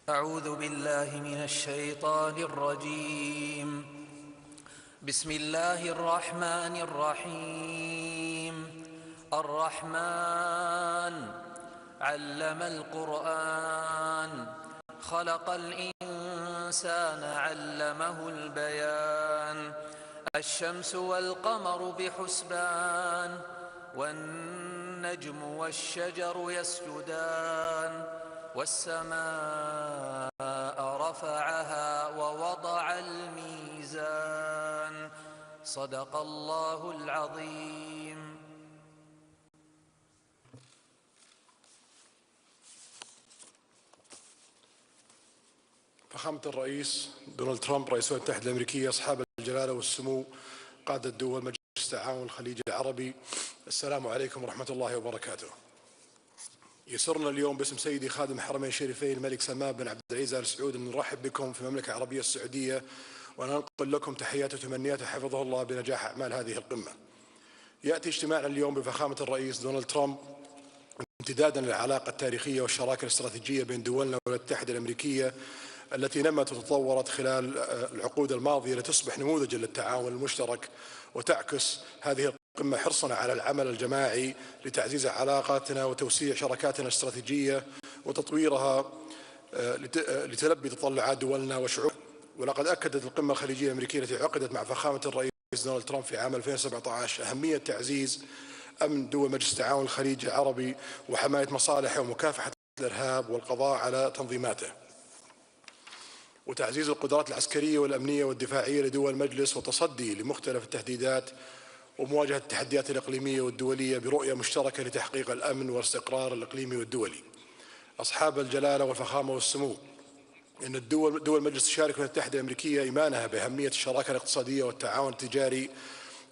أعوذ بالله من الشيطان الرجيم. بسم الله الرحمن الرحيم. الرحمن علم القرآن، خلق الإنسان علمه البيان. الشمس والقمر بحسبان، والنجم والشجر يسجدان. والسماء رفعها ووضع الميزان. صدق الله العظيم. فخامة الرئيس دونالد ترامب رئيس الولايات المتحدة الأمريكية، أصحاب الجلالة والسمو، قادة دول مجلس التعاون الخليجي العربي، السلام عليكم ورحمة الله وبركاته. يسرنا اليوم باسم سيدي خادم الحرمين الشريفين الملك سلمان بن عبد العزيز آل سعود أن نرحب بكم في المملكة العربية السعودية، وننقل لكم تحيات وتمنيات حفظه الله بنجاح أعمال هذه القمة. يأتي اجتماعنا اليوم بفخامة الرئيس دونالد ترامب امتدادا للعلاقة التاريخية والشراكة الاستراتيجية بين دولنا والولايات المتحدة الأمريكية التي نمت وتطورت خلال العقود الماضية لتصبح نموذجا للتعاون المشترك، وتعكس هذه القمة حرصنا على العمل الجماعي لتعزيز علاقاتنا وتوسيع شراكاتنا الاستراتيجية وتطويرها لتلبي تطلعات دولنا وشعوبنا. ولقد أكدت القمة الخليجية الأمريكية التي عقدت مع فخامة الرئيس دونالد ترامب في عام 2017 أهمية تعزيز أمن دول مجلس التعاون الخليجي العربي وحماية مصالحه ومكافحة الإرهاب والقضاء على تنظيماته، وتعزيز القدرات العسكرية والأمنية والدفاعية لدول المجلس، وتصدي لمختلف التهديدات ومواجهة التحديات الإقليمية والدولية برؤية مشتركة لتحقيق الأمن والاستقرار الإقليمي والدولي. أصحاب الجلالة والفخامة والسمو، إن دول مجلس تشارك الولايات المتحدة الأمريكية إيمانها بأهمية الشراكة الاقتصادية والتعاون التجاري،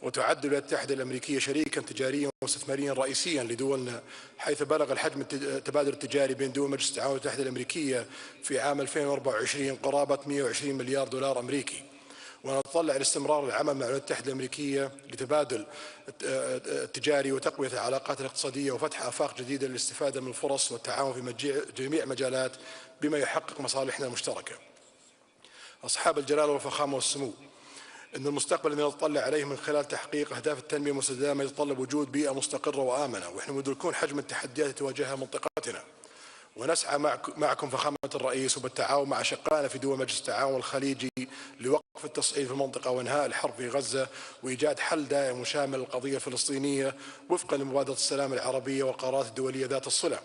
وتعد الولايات المتحدة الأمريكية شريكا تجاريا واستثماريا رئيسيا لدولنا، حيث بلغ الحجم التبادل التجاري بين دول مجلس التعاون والولايات المتحدة الأمريكية في عام 2024 قرابة 120 مليار دولار أمريكي. ونتطلع لاستمرار العمل مع الولايات المتحدة الأمريكية لتبادل التجاري وتقوية العلاقات الاقتصادية وفتح آفاق جديدة للاستفادة من الفرص والتعاون في جميع مجالات بما يحقق مصالحنا المشتركة. أصحاب الجلالة والفخامة والسمو، إن المستقبل الذي نتطلع عليه من خلال تحقيق أهداف التنمية المستدامة يتطلب وجود بيئة مستقرة وآمنة، ونحن مدركون حجم التحديات التي تواجهها منطقتنا، ونسعى معكم فخامة الرئيس وبالتعاون مع أشقائنا في دول مجلس التعاون الخليجي لوقف التصعيد في المنطقة وإنهاء الحرب في غزة وإيجاد حل دائم وشامل للقضية الفلسطينية وفقا لمبادرة السلام العربية والقرارات الدولية ذات الصلة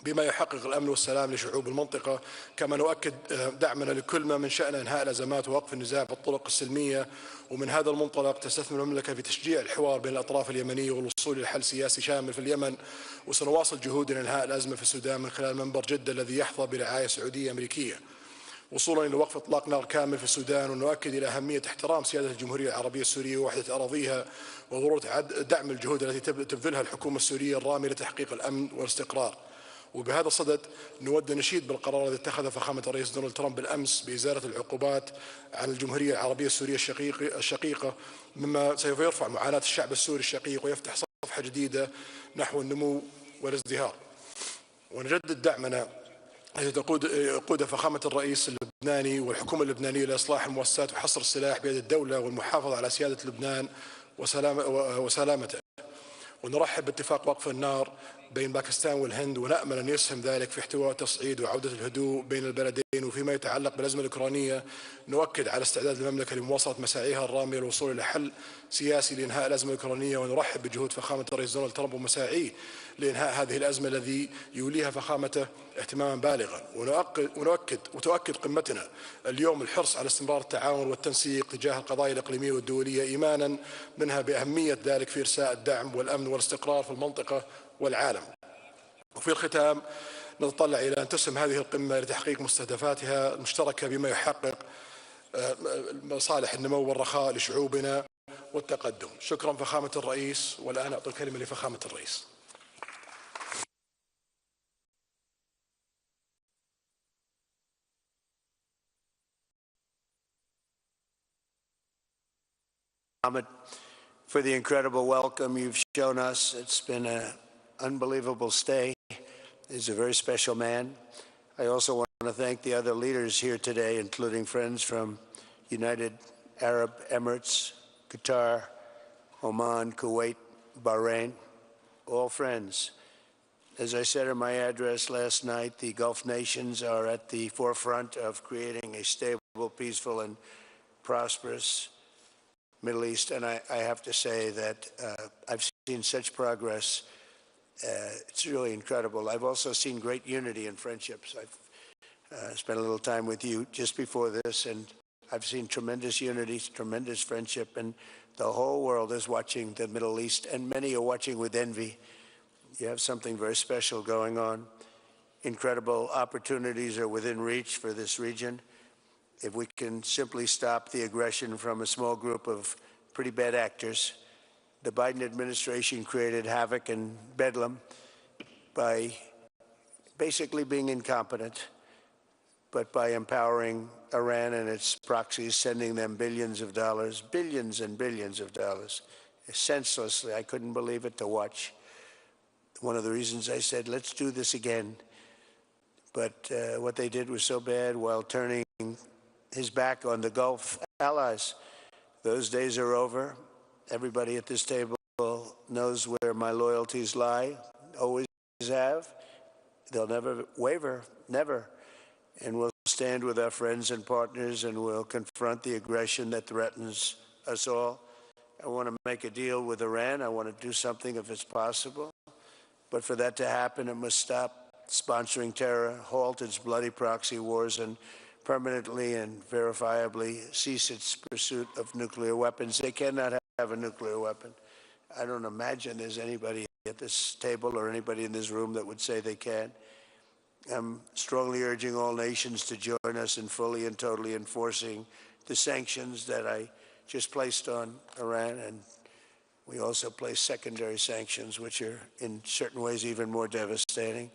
بما يحقق الأمن والسلام لشعوب المنطقة. كما نؤكد دعمنا لكل ما من شأن إنهاء الأزمات ووقف النزاع بالطرق السلمية، ومن هذا المنطلق تستثمر المملكة في تشجيع الحوار بين الأطراف اليمنية والوصول إلى حل سياسي شامل في اليمن، وسنواصل جهودنا لإنهاء الأزمة في السودان من خلال منبر جدة الذي يحظى برعاية سعودية أمريكية، وصولا إلى وقف إطلاق نار كامل في السودان. ونؤكد إلى أهمية احترام سيادة الجمهورية العربية السورية ووحدة أراضيها، وضرورة دعم الجهود التي تبذلها الحكومة السورية الرامية لتحقيق الأمن والاستقرار. وبهذا الصدد نود نشيد بالقرار الذي اتخذه فخامة الرئيس دونالد ترامب بالأمس بإزالة العقوبات عن الجمهورية العربية السورية الشقيقة، مما سوف يرفع معاناة الشعب السوري الشقيق ويفتح صفحة جديدة نحو النمو والازدهار. ونجدد دعمنا التي تقود فخامة الرئيس اللبناني والحكومة اللبنانية لإصلاح المؤسسات وحصر السلاح بيد الدولة والمحافظة على سيادة لبنان وسلامته. ونرحب باتفاق وقف النار بين باكستان والهند، ونأمل أن يسهم ذلك في احتواء تصعيد وعودة الهدوء بين البلدين. وفيما يتعلق بالأزمة الأوكرانية نؤكد على استعداد المملكة لمواصلة مساعيها الرامية للوصول إلى حل سياسي لإنهاء الأزمة الأوكرانية، ونرحب بجهود فخامة الرئيس دونالد ترامب ومساعيه لإنهاء هذه الأزمة الذي يوليها فخامته اهتماما بالغا. وتؤكد قمتنا اليوم الحرص على استمرار التعاون والتنسيق تجاه القضايا الإقليمية والدولية، إيمانا منها بأهمية ذلك في إرساء الدعم والأمن والاستقرار في المنطقة والعالم. وفي الختام نتطلع إلى أن تسهم هذه القمة لتحقيق مستهدفاتها المشتركة بما يحقق مصالح النمو والرخاء لشعوبنا والتقدم. شكرا فخامة الرئيس، والآن أعطي الكلمة لفخامة الرئيس. For the incredible welcome you've shown us. It's been an unbelievable stay. He's a very special man. I also want to thank the other leaders here today, including friends from United Arab Emirates, Qatar, Oman, Kuwait, Bahrain, all friends. As I said in my address last night, the Gulf nations are at the forefront of creating a stable, peaceful, and prosperous Middle East. And I have to say that I've seen such progress. It's really incredible. I've also seen great unity and friendships. I've spent a little time with you just before this, and I've seen tremendous unity, tremendous friendship, and the whole world is watching the Middle East, and many are watching with envy. You have something very special going on. Incredible opportunities are within reach for this region. If we can simply stop the aggression from a small group of pretty bad actors. The Biden administration created havoc and bedlam by basically being incompetent, but by empowering Iran and its proxies, sending them billions of dollars, billions and billions of dollars, senselessly. I couldn't believe it to watch. One of the reasons I said, let's do this again. But what they did was so bad while turning his back on the Gulf allies. Those days are over. Everybody at this table knows where my loyalties lie, always have. They'll never waver, never. And we'll stand with our friends and partners, and we'll confront the aggression that threatens us all. I want to make a deal with Iran. I want to do something if it's possible. But for that to happen, it must stop sponsoring terror, halt its bloody proxy wars, and permanently and verifiably cease its pursuit of nuclear weapons. They cannot have a nuclear weapon. I don't imagine there's anybody at this table or anybody in this room that would say they can. I'm strongly urging all nations to join us in fully and totally enforcing the sanctions that I just placed on Iran, and we also place secondary sanctions, which are in certain ways even more devastating.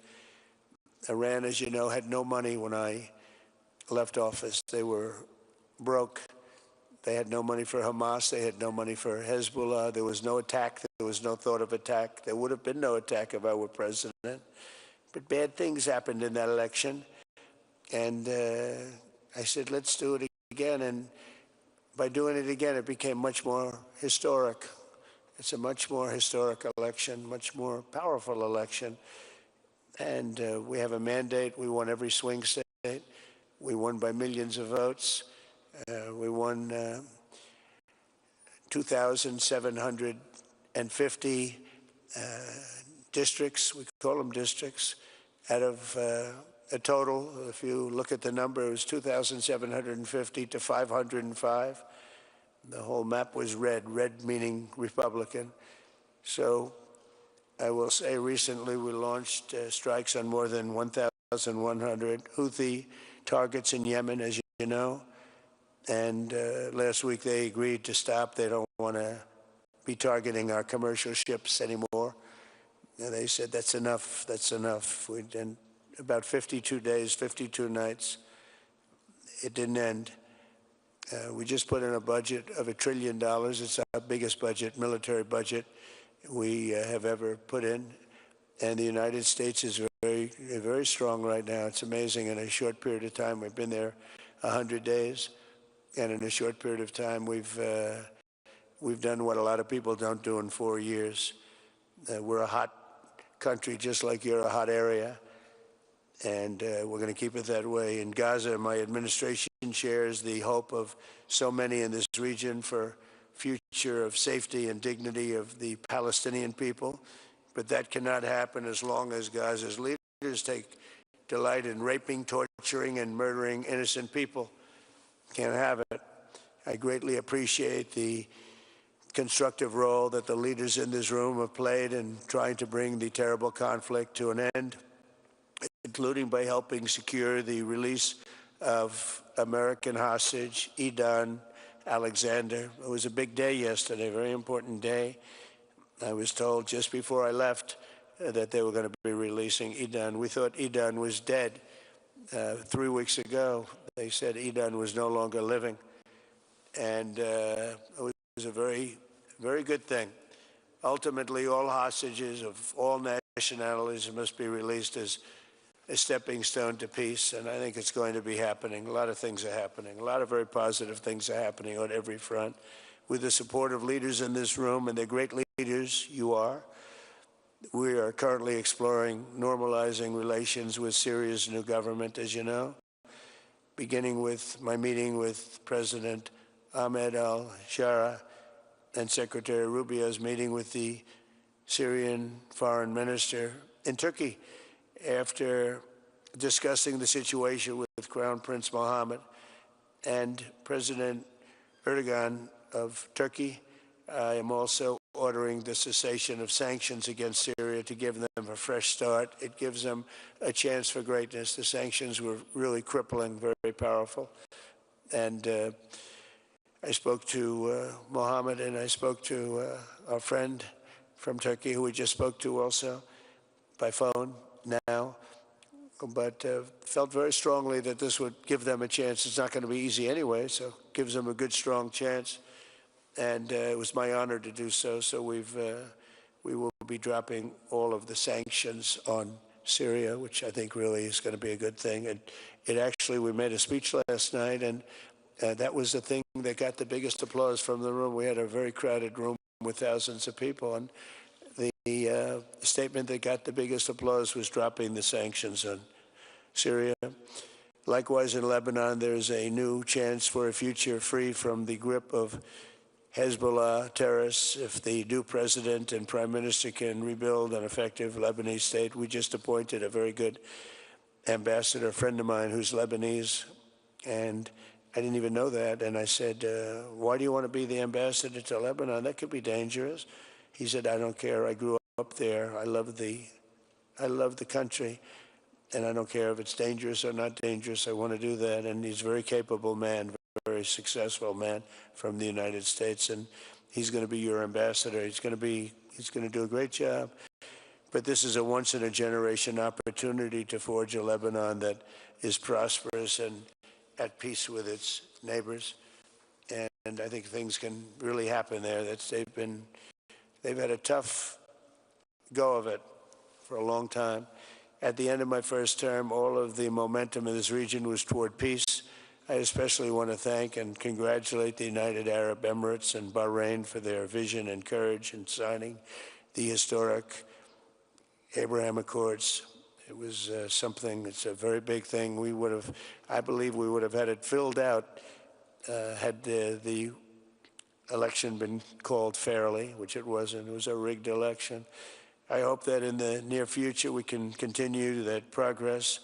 Iran, as you know, had no money when I left office. They were broke. They had no money for Hamas. They had no money for Hezbollah. There was no attack. There was no thought of attack. There would have been no attack if I were president. But bad things happened in that election. And I said, let's do it again. And by doing it again, it became much more historic. It's a much more historic election, much more powerful election. And we have a mandate. We won every swing state. We won by millions of votes. We won 2,750 districts. We call them districts. Out of a total, if you look at the number, it was 2,750 to 505. The whole map was red, red meaning Republican. So I will say recently we launched strikes on more than 1,100 Houthi targets in Yemen, as you know. And last week they agreed to stop. They don't want to be targeting our commercial ships anymore. And they said, that's enough, that's enough. We did about 52 days, 52 nights. It didn't end. We just put in a budget of $1 trillion. It's our biggest budget, military budget we have ever put in. And the United States is very, very strong right now. It's amazing. In a short period of time, we've been there 100 days. And in a short period of time, we've done what a lot of people don't do in 4 years. We're a hot country, just like you're a hot area. And we're going to keep it that way. In Gaza, my administration shares the hope of so many in this region for future of safety and dignity of the Palestinian people. But that cannot happen as long as Gaza's leaders take delight in raping, torturing, and murdering innocent people. Can't have it. I greatly appreciate the constructive role that the leaders in this room have played in trying to bring the terrible conflict to an end, including by helping secure the release of American hostage Edan Alexander. It was a big day yesterday, a very important day. I was told just before I left that they were going to be releasing Edan. We thought Edan was dead 3 weeks ago. They said Edan was no longer living. And it was a very, very good thing. Ultimately, all hostages of all nationalities must be released as a stepping stone to peace, and I think it's going to be happening. A lot of things are happening. A lot of very positive things are happening on every front. With the support of leaders in this room, and they're great leaders, you are. We are currently exploring normalizing relations with Syria's new government, as you know, beginning with my meeting with President Ahmed al-Shara and Secretary Rubio's meeting with the Syrian foreign minister in Turkey after discussing the situation with Crown Prince Mohammed and President Erdogan of Turkey. I am also ordering the cessation of sanctions against Syria to give them a fresh start. It gives them a chance for greatness. The sanctions were really crippling, very powerful. And I spoke to Mohammed, and I spoke to our friend from Turkey, who we just spoke to also by phone now, but felt very strongly that this would give them a chance. It's not going to be easy anyway, so it gives them a good, strong chance. And it was my honor to do so. So we will be dropping all of the sanctions on Syria, which I think really is going to be a good thing. And it actually, we made a speech last night, and that was the thing that got the biggest applause from the room. We had a very crowded room with thousands of people, and the statement that got the biggest applause was dropping the sanctions on Syria. Likewise, in Lebanon, there's a new chance for a future free from the grip of Hezbollah terrorists if the new president and prime minister can rebuild an effective Lebanese state. We just appointed a very good ambassador, a friend of mine who's Lebanese, and I didn't even know that. And I said, why do you want to be the ambassador to Lebanon? That could be dangerous. He said, I don't care. I grew up there. I love the country, and I don't care if it's dangerous or not dangerous. I want to do that. And he's a very capable man, very successful man from the United States, and he's going to be your ambassador. He's going to do a great job. But this is a once-in-a-generation opportunity to forge a Lebanon that is prosperous and at peace with its neighbors. And I think things can really happen there. They've had a tough go of it for a long time. At the end of my first term, all of the momentum in this region was toward peace. I especially want to thank and congratulate the United Arab Emirates and Bahrain for their vision and courage in signing the historic Abraham Accords. It was it's a very big thing. I believe we would have had it filled out had the election been called fairly, which it wasn't. It was a rigged election. I hope that in the near future we can continue that progress.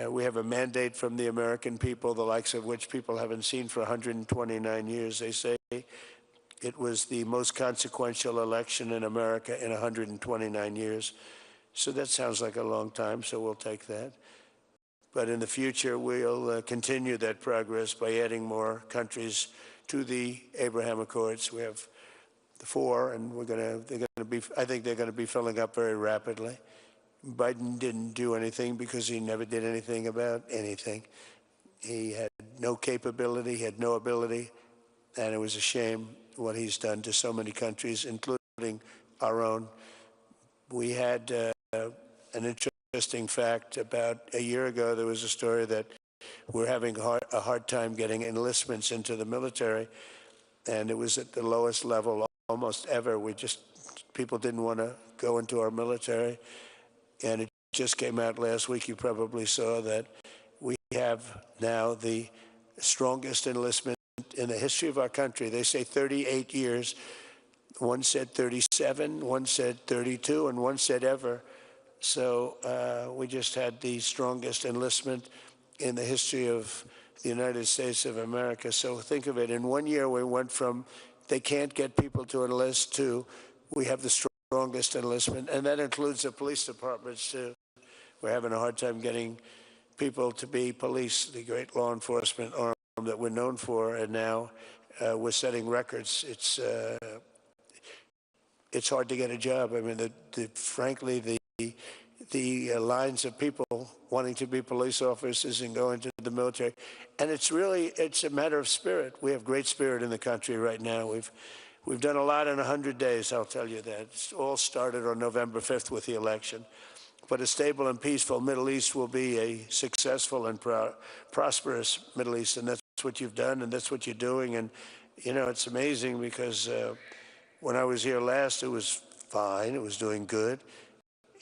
We have a mandate from the American people, the likes of which people haven't seen for 129 years. They say it was the most consequential election in America in 129 years. So that sounds like a long time, so we'll take that. But in the future, we'll continue that progress by adding more countries to the Abraham Accords. We have the 4, and I think they're going to be filling up very rapidly. Biden didn't do anything because he never did anything about anything. He had no capability, he had no ability, and it was a shame what he's done to so many countries, including our own. We had an interesting fact. About a year ago, there was a story that we're having a hard time getting enlistments into the military, and it was at the lowest level almost ever. People didn't want to go into our military. And it just came out last week, you probably saw that we have now the strongest enlistment in the history of our country. They say 38 years. One said 37, one said 32, and one said ever. So we just had the strongest enlistment in the history of the United States of America. So think of it. In 1 year, we went from they can't get people to enlist to we have the strongest enlistment, and that includes the police departments too. We're having a hard time getting people to be police, the great law enforcement arm that we're known for, and now we're setting records. It's hard to get a job. I mean, frankly, the lines of people wanting to be police officers and go into the military, and it's a matter of spirit. We have great spirit in the country right now. We've done a lot in 100 days, I'll tell you that. It all started on November 5th with the election. But a stable and peaceful Middle East will be a successful and prosperous Middle East, and that's what you've done, and that's what you're doing. And, you know, it's amazing because when I was here last, it was fine, it was doing good.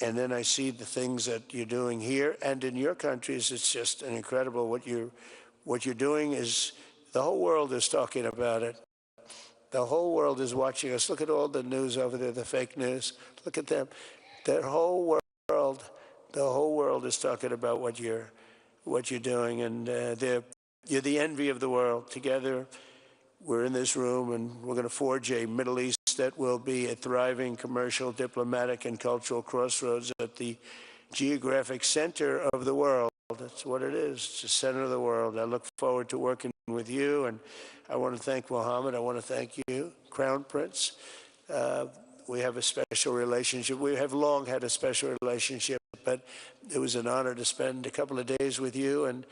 And then I see the things that you're doing here and in your countries. It's just an incredible what you're doing. Is the whole world is talking about it. The whole world is watching us. Look at all the news over there, the fake news. Look at them. The whole world is talking about what you're doing, and you're the envy of the world. Together, we're in this room, and we're going to forge a Middle East that will be a thriving commercial, diplomatic, and cultural crossroads at the geographic center of the world. That's what it is. It's the center of the world. I look forward to working with you, and I want to thank Mohammed. I want to thank you, Crown Prince. We have a special relationship. We have long had a special relationship, but it was an honor to spend a couple of days with you, and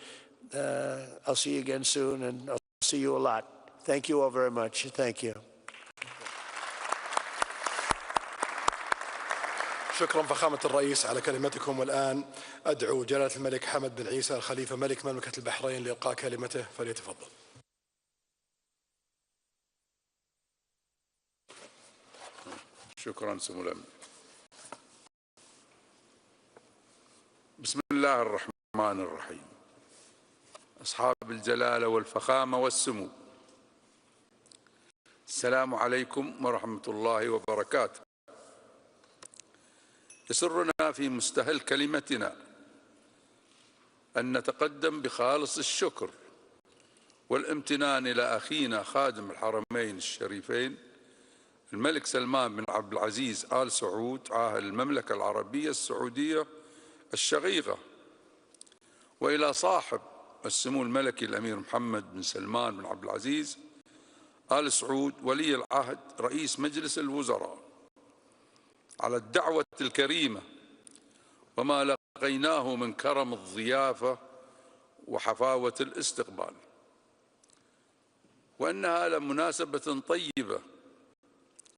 I'll see you again soon, and I'll see you a lot. Thank you all very much. Thank you. شكرا فخامة الرئيس على كلمتكم. والآن أدعو جلالة الملك حمد بن عيسى الخليفة ملك مملكة البحرين لإلقاء كلمته، فليتفضل. شكرا سمو الأمير. بسم الله الرحمن الرحيم. أصحاب الجلالة والفخامة والسمو، السلام عليكم ورحمة الله وبركاته. يسرنا في مستهل كلمتنا أن نتقدم بخالص الشكر والامتنان إلى أخينا خادم الحرمين الشريفين الملك سلمان بن عبد العزيز آل سعود عاهل المملكة العربية السعودية الشقيقة، وإلى صاحب السمو الملكي الأمير محمد بن سلمان بن عبد العزيز آل سعود ولي العهد رئيس مجلس الوزراء على الدعوة الكريمة وما لقيناه من كرم الضيافة وحفاوة الاستقبال، وأنها لمناسبة طيبة